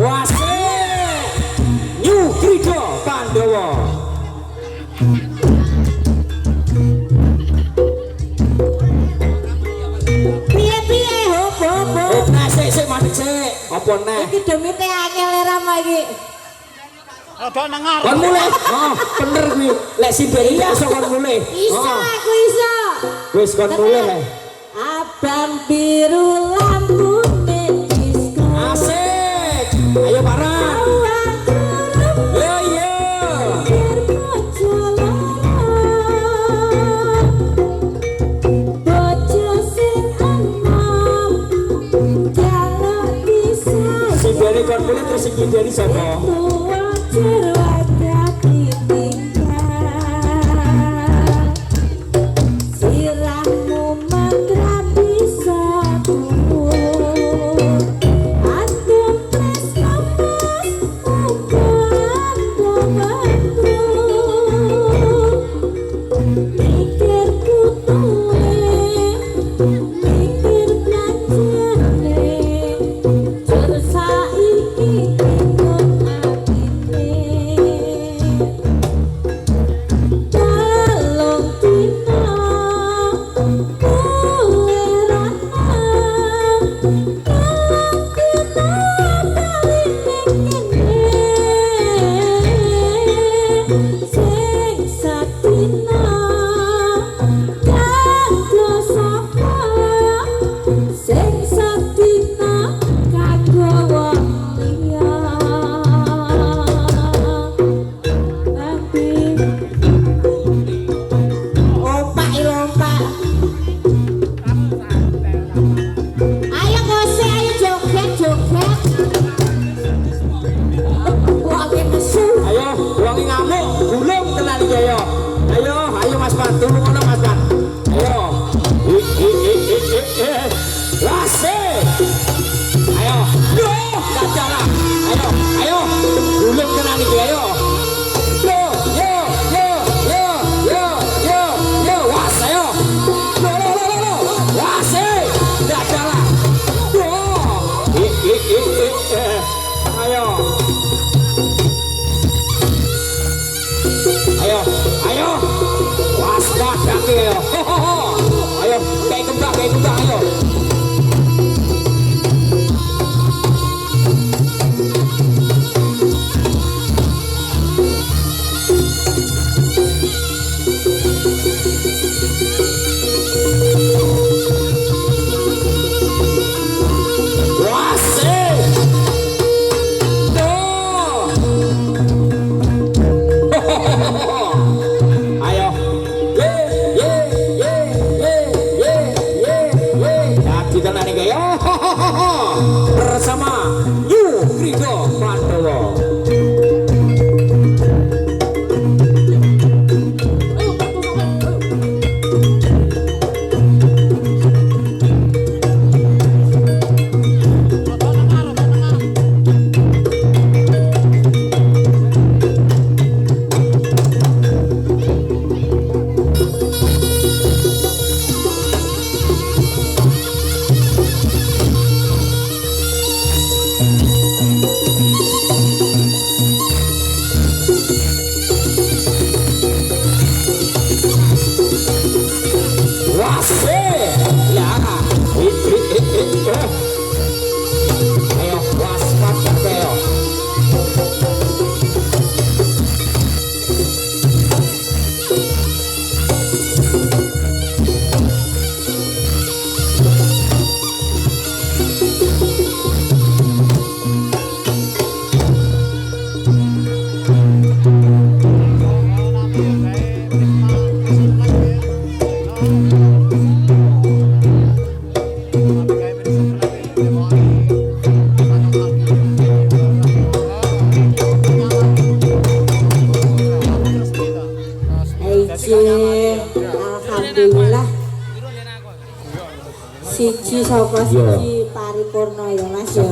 Wasik New Krido Pandawa. Piye-piye hop. Nah sik mandek sik. Apa neh? Iki demite angel Rama iki. Ada nengar. Kon mulai. Oh, bener kuwi. Lek Siberia iso kon mulai. Iso aku iso. Wis kon mulai. Abang biru lampu disco. Asik. Ayo bareng. Yo yo. Siberia kon mulai terus iki dari sapa? Ayo Mas Pan, tunggu ngono Mas Pan. Ayo. Wasik. Ayo. Yo, gak jalan. Ayo. Gulung tenan iki ayo. Yo. Was ayo. Lo. Wasik. Gak jalan. Yo. Ayo. Ayo. Waspada ayo. Ayo, kayak kembang ayo. Bersama New Krido Pandawa. Ayo waspada ayo. Alhamdulillah siji sapa siji paripurna ya Mas ya.